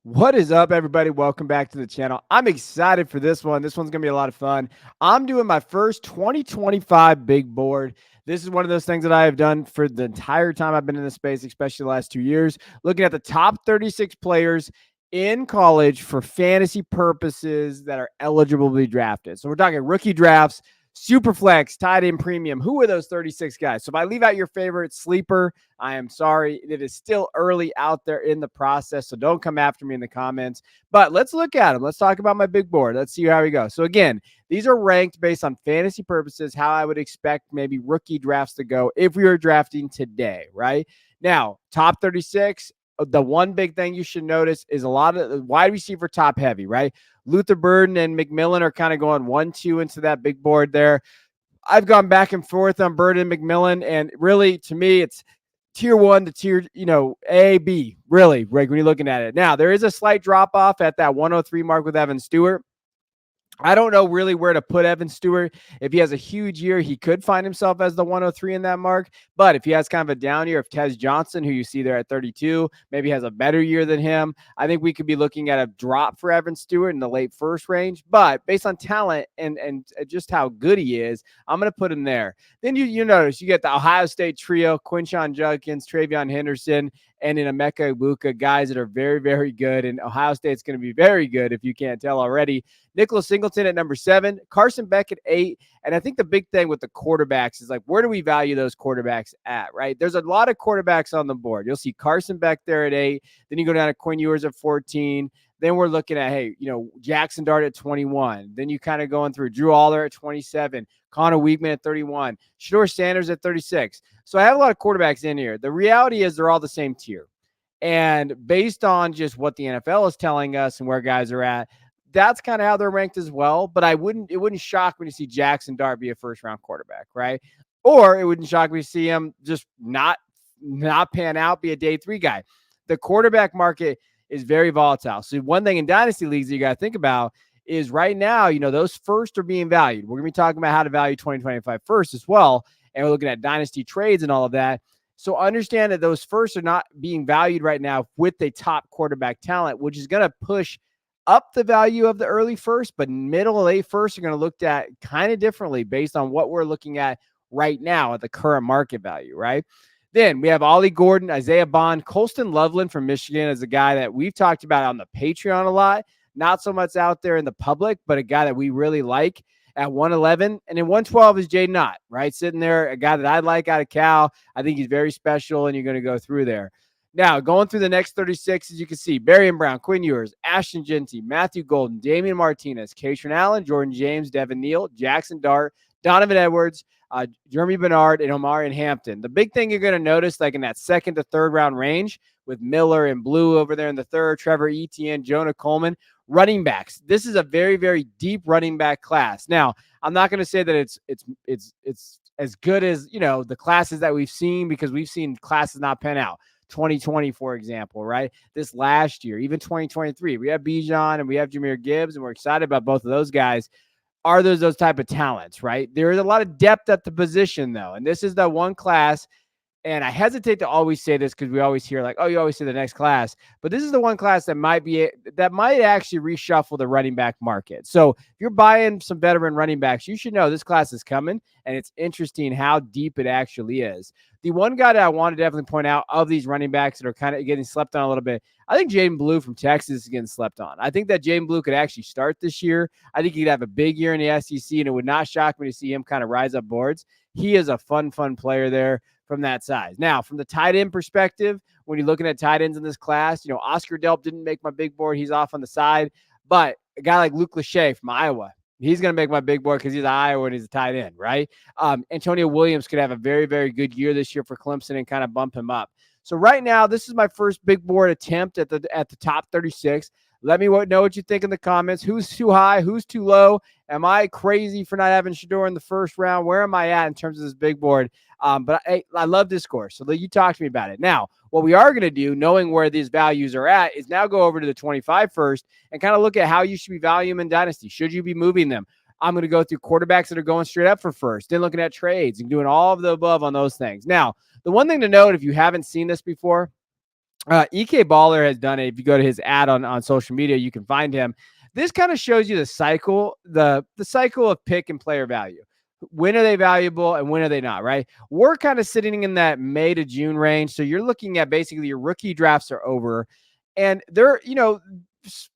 What is up, everybody? Welcome back to the channel. I'm excited for this one. This one's going to be a lot of fun. I'm doing my first 2025 big board. This is one of those things that I have done for the entire time I've been in this space, especially the last 2 years, looking at the top 36 players in college for fantasy purposes that are eligible to be drafted. So we're talking rookie drafts, super flex, tight end premium. Who are those 36 guys? So if I leave out your favorite sleeper, I am sorry. It is still early out there in the process, so don't come after me in the comments. But let's look at them. Let's talk about my big board. Let's see how we go. So again, these are ranked based on fantasy purposes, how I would expect maybe rookie drafts to go if we were drafting today, right? Now, top 36, the one big thing you should notice is a lot of the wide receiver top heavy, right? Luther Burden and McMillan are kind of going 1-2 into that big board there. I've gone back and forth on Burden and McMillan, and really, to me, it's tier one to tier, A, B, really, right, when you're looking at it. Now, there is a slight drop off at that 103 mark with Evan Stewart. I don't know really where to put Evan Stewart. If he has a huge year, he could find himself as the 103 in that mark. But if he has kind of a down year, if Tez Johnson, who you see there at 32, maybe has a better year than him, I think we could be looking at a drop for Evan Stewart in the late first range. But based on talent and just how good he is, I'm going to put him there. Then you notice you get the Ohio State trio, Quinshon Judkins, Travion Henderson, and in Emeka Egbuka, guys that are very, very good. And Ohio State's going to be very good if you can't tell already. Nicholas Singleton at number 7, Carson Beck at 8. And I think the big thing with the quarterbacks is like, where do we value those quarterbacks at, right? There's a lot of quarterbacks on the board. You'll see Carson Beck there at 8. Then you go down to Quinn Ewers at 14. Then we're looking at, hey, Jackson Dart at 21. Then you kind of going through Drew Aller at 27, Connor Weigman at 31, Shador Sanders at 36. So I have a lot of quarterbacks in here. The reality is they're all the same tier. And based on just what the NFL is telling us and where guys are at, that's kind of how they're ranked as well. But it wouldn't shock me to see Jackson Dart be a first round quarterback, right? Or it wouldn't shock me to see him just not pan out, be a day 3 guy. The quarterback market is very volatile. So one thing in dynasty leagues that you got to think about is right now, those first are being valued. We're going to be talking about how to value 2025 first as well. And we're looking at dynasty trades and all of that. So understand that those firsts are not being valued right now with a top quarterback talent, which is going to push up the value of the early first, but middle and late first are going to look at kind of differently based on what we're looking at right now at the current market value, right? Then we have Ollie Gordon, Isaiah Bond, Colston Loveland from Michigan as a guy that we've talked about on the Patreon a lot, not so much out there in the public, but a guy that we really like at 111. And then 112 is Jay Knott, right? Sitting there, a guy that I like out of Cal. I think he's very special, and you're going to go through there. Now, going through the next 36, as you can see, Barian Brown, Quinn Ewers, Ashton Genty, Matthew Golden, Damian Martinez, Katrin Allen, Jordan James, Devin Neal, Jackson Dart, Donovan Edwards, Jeremy Bernard, and Omarion Hampton. The big thing you're going to notice, like in that second to third round range with Miller and Blue over there in the third, Trevor Etienne, Jonah Coleman, running backs. This is a very, very deep running back class. Now, I'm not going to say that it's as good as, the classes that we've seen, because we've seen classes not pan out. 2020, for example, right? This last year, even 2023, we have Bijan and we have Jahmyr Gibbs, and we're excited about both of those guys. Are those type of talents, right? There is a lot of depth at the position, though. And this is the one class, and I hesitate to always say this because we always hear like, oh, you always say the next class. But this is the one class that might actually reshuffle the running back market. So if you're buying some veteran running backs, you should know this class is coming, and it's interesting how deep it actually is. The one guy that I want to definitely point out of these running backs that are kind of getting slept on a little bit, I think Jaden Blue from Texas is getting slept on. I think that Jaden Blue could actually start this year. I think he'd have a big year in the SEC, and it would not shock me to see him kind of rise up boards. He is a fun player there from that size. Now, from the tight end perspective, when you're looking at tight ends in this class, Oscar Delp didn't make my big board. He's off on the side. But a guy like Luke Lachey from Iowa, he's going to make my big board because he's Iowa and he's a tight end, right? Antonio Williams could have a very, very good year this year for Clemson and kind of bump him up. So right now, this is my first big board attempt at the top 36. Let me know what you think in the comments. Who's too high? Who's too low? Am I crazy for not having Shador in the first round? Where am I at in terms of this big board? But I love discourse, so you talk to me about it. Now, what we are going to do, knowing where these values are at, is now go over to the 25 first and kind of look at how you should be valuing them in Dynasty. Should you be moving them? I'm going to go through quarterbacks that are going straight up for first, then looking at trades and doing all of the above on those things. Now, the one thing to note, if you haven't seen this before, EK Baller has done it. If you go to his ad on social media, you can find him. This kind of shows you the cycle, the cycle of pick and player value. When are they valuable and when are they not, right? We're kind of sitting in that May to June range. So you're looking at basically your rookie drafts are over and they're,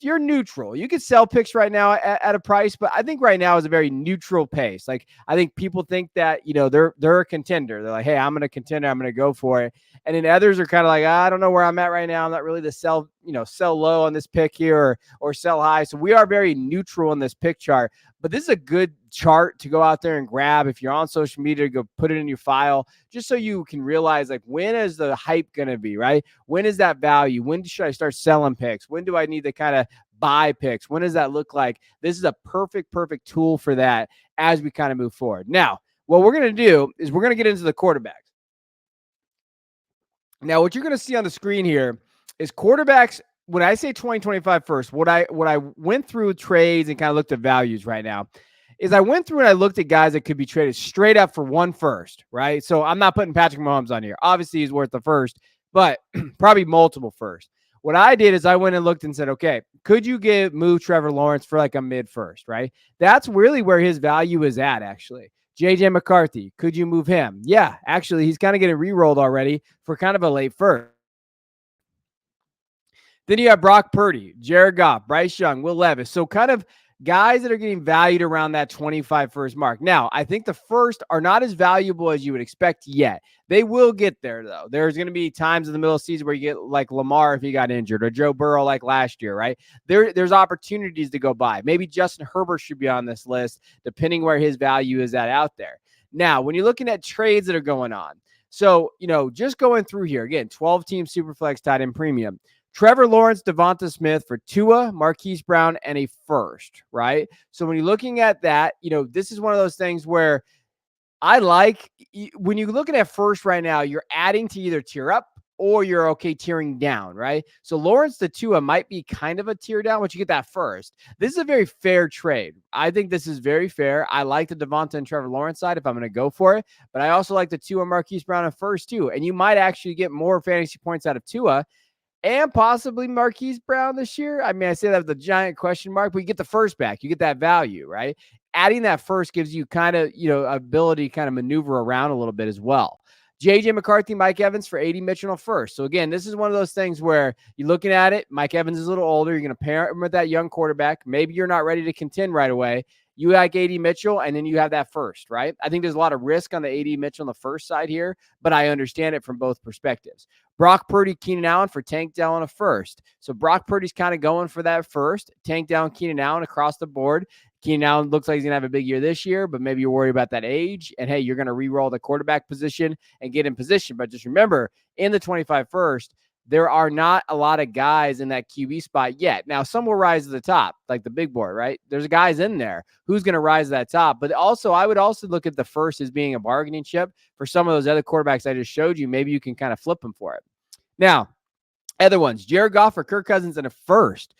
you're neutral. You could sell picks right now at a price, but I think right now is a very neutral pace. Like I think people think that, they're a contender. They're like, hey, I'm gonna contender, I'm gonna go for it. And then others are kind of like, I don't know where I'm at right now. I'm not really to sell low on this pick here or sell high. So we are very neutral in this pick chart. But this is a good chart to go out there and grab. If you're on social media, go put it in your file just so you can realize like when is the hype going to be, right? When is that value? When should I start selling picks? When do I need to kind of buy picks? When does that look like? This is a perfect tool for that as we kind of move forward. Now, what we're going to do is we're going to get into the quarterbacks. Now, what you're going to see on the screen here is quarterbacks. When I say 2025 first, what I went through trades and kind of looked at values right now is I went through and I looked at guys that could be traded straight up for one first, right? So I'm not putting Patrick Mahomes on here. Obviously, he's worth the first, but probably multiple first. What I did is I went and looked and said, okay, could you move Trevor Lawrence for like a mid first, right? That's really where his value is at, actually. JJ McCarthy, could you move him? Yeah, actually, he's kind of getting re-rolled already for kind of a late first. Then you have Brock Purdy, Jared Goff, Bryce Young, Will Levis. So kind of guys that are getting valued around that 25 first mark. Now, I think the first are not as valuable as you would expect yet. They will get there, though. There's going to be times in the middle of the season where you get like Lamar if he got injured or Joe Burrow like last year, right? There's opportunities to go by. Maybe Justin Herbert should be on this list, depending where his value is at out there. Now, when you're looking at trades that are going on, so, just going through here, again, 12-team Superflex tight end premium. Trevor Lawrence, Devonta Smith for Tua, Marquise Brown, and a first, right? So when you're looking at that, this is one of those things where I like, when you're looking at first right now, you're adding to either tier up or you're okay tearing down, right? So Lawrence to Tua might be kind of a tier down, but you get that first. This is a very fair trade. I think this is very fair. I like the Devonta and Trevor Lawrence side if I'm going to go for it, but I also like the Tua Marquise Brown at first too. And you might actually get more fantasy points out of Tua and possibly Marquise Brown this year. I mean, I say that with a giant question mark, but you get the first back. You get that value, right? Adding that first gives you kind of, ability to kind of maneuver around a little bit as well. JJ McCarthy, Mike Evans for 80 Mitchell first. So again, this is one of those things where you're looking at it. Mike Evans is a little older. You're going to pair him with that young quarterback. Maybe you're not ready to contend right away. You like AD Mitchell, and then you have that first, right? I think there's a lot of risk on the AD Mitchell on the first side here, but I understand it from both perspectives. Brock Purdy, Keenan Allen for Tank Dell on a first. So Brock Purdy's kind of going for that first. Tank Dell, Keenan Allen across the board. Keenan Allen looks like he's going to have a big year this year, but maybe you're worried about that age. And hey, you're going to re-roll the quarterback position and get in position. But just remember, in the 25 first, there are not a lot of guys in that QB spot yet. Now, some will rise to the top, like the big board, right? There's guys in there. Who's going to rise to that top? But also, I would also look at the first as being a bargaining chip for some of those other quarterbacks I just showed you. Maybe you can kind of flip them for it. Now, other ones, Jared Goff or Kirk Cousins in a first.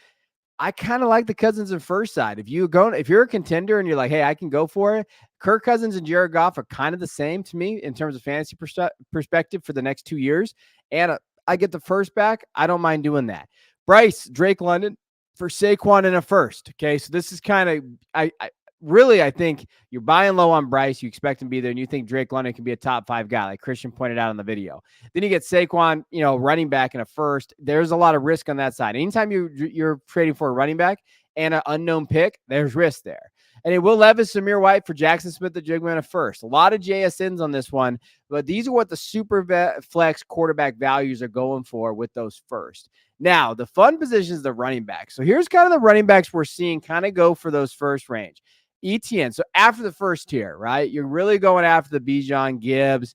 I kind of like the Cousins and first side. If you're a contender and you're like, hey, I can go for it. Kirk Cousins and Jared Goff are kind of the same to me in terms of fantasy perspective for the next 2 years. And I get the first back. I don't mind doing that. Bryce, Drake London for Saquon in a first. Okay. So this is kind of, I think you're buying low on Bryce. You expect him to be there, and you think Drake London can be a top 5 guy, like Christian pointed out in the video. Then you get Saquon, running back in a first. There's a lot of risk on that side. Anytime you're trading for a running back and an unknown pick, there's risk there. And it Will Levis, Samir White for Jackson Smith, the Jigman in a first. A lot of JSNs on this one, but these are what the super flex quarterback values are going for with those first. Now, the fun position is the running back. So here's kind of the running backs we're seeing kind of go for those first range. ETN. So after the first tier, right, you're really going after the Bijan Gibbs,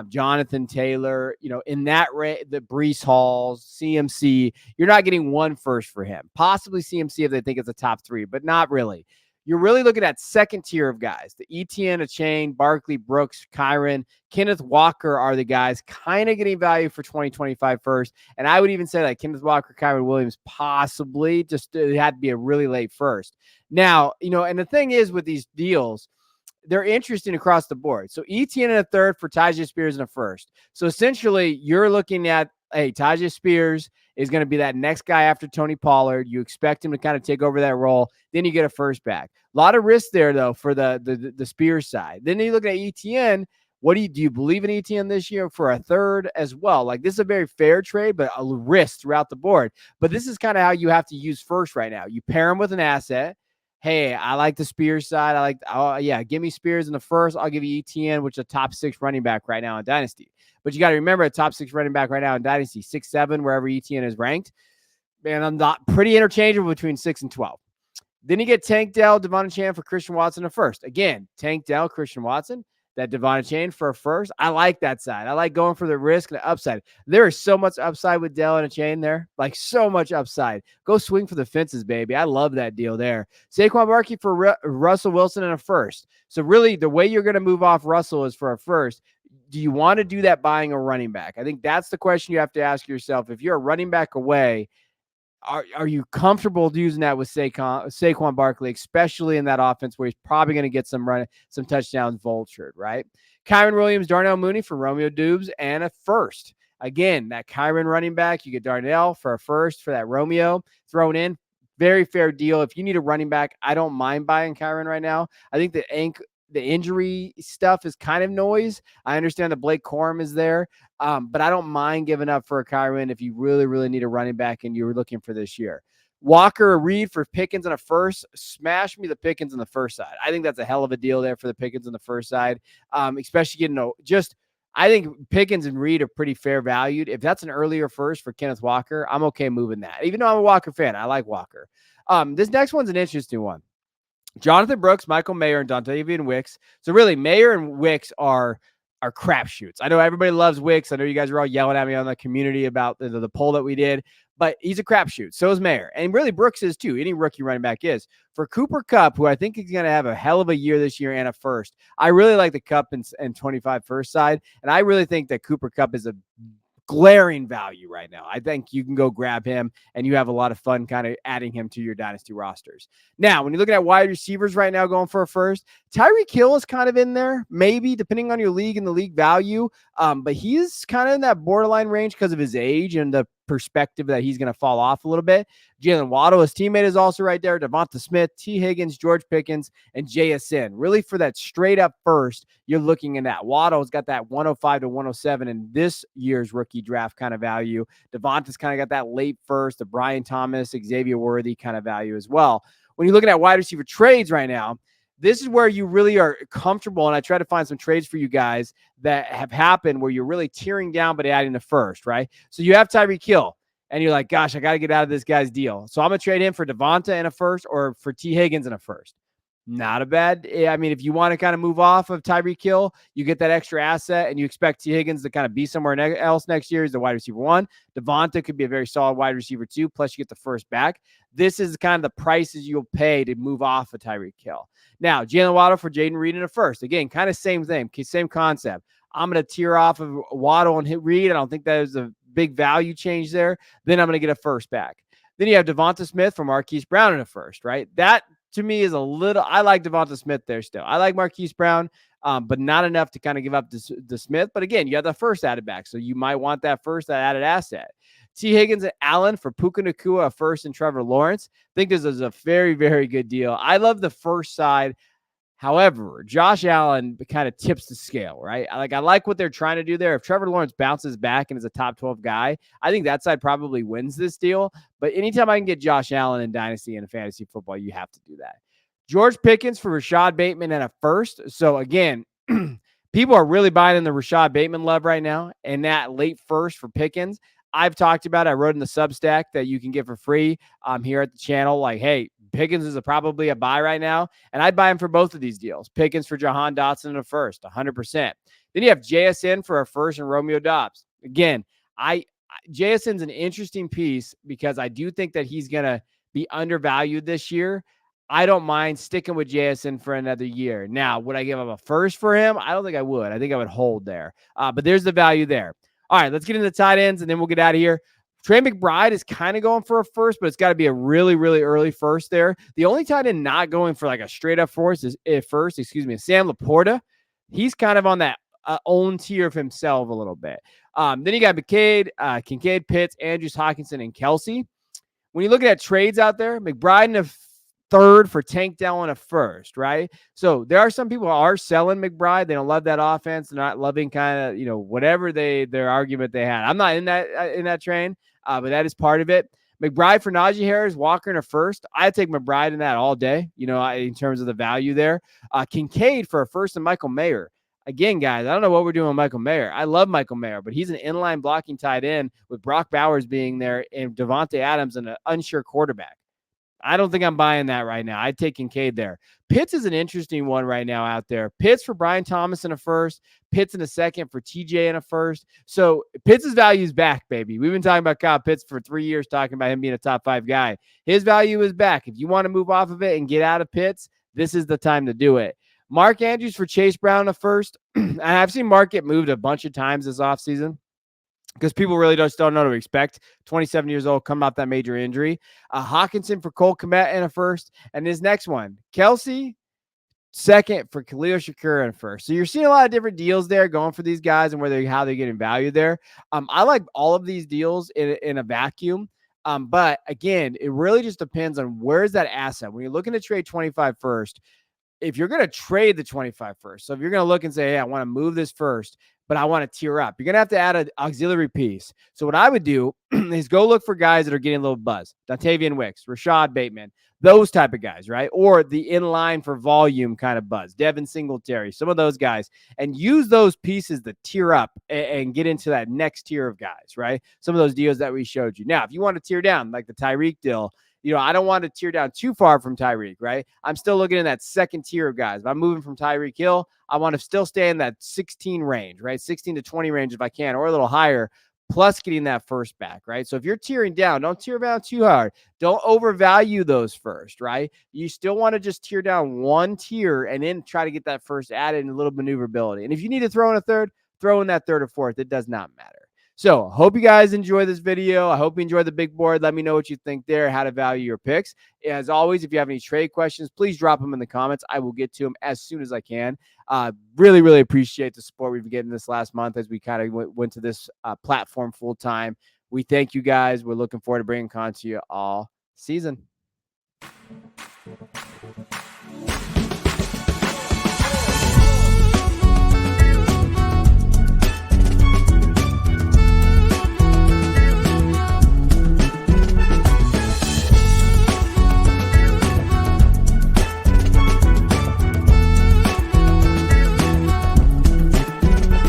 Jonathan Taylor, in that range, the Breece Halls, CMC. You're not getting one first for him. Possibly CMC if they think it's a top 3, but not really. You're really looking at second tier of guys. The ETN, Achane, Barkley, Brooks, Kyron, Kenneth Walker are the guys kind of getting value for 2025 first. And I would even say like Kenneth Walker, Kyron Williams, possibly just it had to be a really late first. Now, and the thing is with these deals, they're interesting across the board. So ETN in a third for Tyjae Spears in a first. So essentially you're looking at hey, Tyjae Spears is going to be that next guy after Tony Pollard. You expect him to kind of take over that role. Then you get a first back. A lot of risk there, though, for the Spears side. Then you look at ETN. What do you believe in ETN this year for a third as well? Like, this is a very fair trade, but a risk throughout the board. But this is kind of how you have to use first right now. You pair him with an asset. Hey, I like the Spears side. I like, oh yeah, give me Spears in the first. I'll give you ETN, which is a top 6 running back right now in Dynasty. But you got to remember, a top 6 running back right now in Dynasty, 6-7, wherever ETN is ranked. Man, I'm not pretty interchangeable between 6 and 12. Then you get Tank Dell, Devon Chan for Christian Watson in first. Again, Tank Dell, Christian Watson, that Devon Chain for a first. I like that side. I like going for the risk and the upside. There is so much upside with Dell and a chain there. Like, so much upside. Go swing for the fences, baby. I love that deal there. Saquon Barkley for Russell Wilson in a first. So really, the way you're going to move off Russell is for a first. Do you want to do that buying a running back? I think that's the question you have to ask yourself. If you're a running back away, are you comfortable using that with Saquon Barkley, especially in that offense where he's probably going to get some touchdowns vultured, right? Kyren Williams, Darnell Mooney for Romeo Dubes and a first. Again, that Kyren running back, you get Darnell for a first for that Romeo thrown in. Very fair deal. If you need a running back, I don't mind buying Kyren right now. I think the injury stuff is kind of noise. I understand that Blake Corum is there, but I don't mind giving up for a Kyren if you really, really need a running back and you're looking for this year. Walker or Reed for Pickens on a first. Smash me the Pickens on the first side. I think that's a hell of a deal there for the Pickens on the first side, especially getting I think Pickens and Reed are pretty fair valued. If that's an earlier first for Kenneth Walker, I'm okay moving that. Even though I'm a Walker fan, I like Walker. This next one's an interesting one. Jonathan Brooks, Michael Mayer, and Dontavian Wicks. So really, Mayer and Wicks are crapshoots. I know everybody loves Wicks. I know you guys were all yelling at me on the community about the poll that we did, but he's a crapshoot. So is Mayer. And really, Brooks is too. Any rookie running back is. For Cooper Kupp, who I think is going to have a hell of a year this year and a first, I really like the Kupp and 25 first side. And I really think that Cooper Kupp is a glaring value right now. I think you can go grab him and you have a lot of fun kind of adding him to your dynasty rosters. Now, when you're looking at wide receivers right now going for a first, Tyreek Hill is kind of in there, maybe depending on your league and the league value. But he's kind of in that borderline range because of his age and the perspective that he's going to fall off a little bit. Jalen Waddle, his teammate, is also right there. Devonta Smith, T. Higgins, George Pickens, and JSN. Really, for that straight up first, you're looking in that. Waddle's got that 105 to 107 in this year's rookie draft kind of value. Devonta's kind of got that late first, the Brian Thomas, Xavier Worthy kind of value as well. When you're looking at wide receiver trades right now, this is where you really are comfortable, and I try to find some trades for you guys that have happened where you're really tearing down but adding the first, right? So you have Tyreek Hill, and you're like, gosh, I got to get out of this guy's deal. So I'm going to trade him for Devonta in a first or for T. Higgins in a first. Not a bad. I mean, if you want to kind of move off of Tyreek Hill, you get that extra asset and you expect T. Higgins to kind of be somewhere else next year as the wide receiver 1. Devonta could be a very solid wide receiver 2, plus you get the first back. This is kind of the prices you'll pay to move off of Tyreek Hill. Now, Jalen Waddle for Jaden Reed in a first. Again, kind of same thing, same concept. I'm going to tear off of Waddle and hit Reed. I don't think that is a big value change there. Then I'm going to get a first back. Then you have Devonta Smith for Marquise Brown in a first, right? That to me is a little, I like Devonta Smith there still. I like Marquise Brown, but not enough to kind of give up the Smith. But again, you have the first added back, so you might want that first added asset. T. Higgins and Allen for Puka Nacua, a first, and Trevor Lawrence. I think this is a very, very good deal. I love the first side. However, Josh Allen kind of tips the scale, right? I like what they're trying to do there. If Trevor Lawrence bounces back and is a top 12 guy, I think that side probably wins this deal. But anytime I can get Josh Allen in Dynasty and fantasy football, you have to do that. George Pickens for Rashad Bateman and a first. So again, people are really buying in the Rashad Bateman love right now, and that late first for Pickens. I've talked about it. I wrote in the Substack that you can get for free here at the channel. Like, hey, Pickens is probably a buy right now, and I'd buy him for both of these deals. Pickens for Jahan Dotson in a first, 100%. Then you have JSN for a first and Romeo Doubs. Again, JSN's an interesting piece because I do think that he's going to be undervalued this year. I don't mind sticking with JSN for another year. Now, would I give him a first for him? I don't think I would. I think I would hold there. But there's the value there. All right, let's get into the tight ends, and then we'll get out of here. Trey McBride is kind of going for a first, but it's got to be a really, really early first there. The only tight end not going for like a straight-up first is Sam Laporta. He's kind of on that own tier of himself a little bit. Then you got McCade, Kincaid, Pitts, Andrews, Hawkinson, and Kelsey. When you're looking at trades out there, McBride in a third for Tank Dell in a first, right? So there are some people who are selling McBride. They don't love that offense. They're not loving kind of, whatever their argument they had. I'm not in that train, but that is part of it. McBride for Najee Harris, Walker in a first. I'd take McBride in that all day, in terms of the value there. Kincaid for a first and Michael Mayer. Again, guys, I don't know what we're doing with Michael Mayer. I love Michael Mayer, but he's an inline blocking tight end with Brock Bowers being there and Devontae Adams and an unsure quarterback. I don't think I'm buying that right now. I'd take Kincaid there. Pitts is an interesting one right now out there. Pitts for Brian Thomas in a first, Pitts in a second for TJ in a first. So Pitts' value is back, baby. We've been talking about Kyle Pitts for 3 years, talking about him being a top 5 guy. His value is back. If you want to move off of it and get out of Pitts, this is the time to do it. Mark Andrews for Chase Brown in a first. I've seen Mark get moved a bunch of times this offseason because people really just don't know what to expect. 27 years old, coming off that major injury. Hawkinson for Cole Kmet in a first. And his next one, Kelsey, second for Khalil Shakir in a first. So you're seeing a lot of different deals there going for these guys and how they're getting value there. I like all of these deals in a vacuum. But again, it really just depends on where's that asset. When you're looking to trade 25 first, if you're going to trade the 25 first, so if you're going to look and say, hey, I want to move this first, but I want to tier up, you're going to have to add an auxiliary piece. So what I would do is go look for guys that are getting a little buzz. Dontavian Wicks, Rashad Bateman, those type of guys, right? Or the in-line for volume kind of buzz, Devin Singletary, some of those guys, and use those pieces to tier up and get into that next tier of guys, right? Some of those deals that we showed you. Now, if you want to tier down, like the Tyreek deal, I don't want to tear down too far from Tyreek, right? I'm still looking in that second tier of guys. If I'm moving from Tyreek Hill, I want to still stay in that 16 range, right? 16 to 20 range if I can, or a little higher, plus getting that first back, right? So if you're tearing down, don't tear down too hard. Don't overvalue those first, right? You still want to just tear down one tier and then try to get that first added and a little maneuverability. And if you need to throw in a third, throw in that third or fourth. It does not matter. So hope you guys enjoy this video. I hope you enjoy the big board. Let me know what you think there, how to value your picks. As always, if you have any trade questions, please drop them in the comments. I will get to them as soon as I can. Really, really appreciate the support we've been getting this last month as we kind of went to this platform full time. We thank you guys. We're looking forward to bringing content to you all season.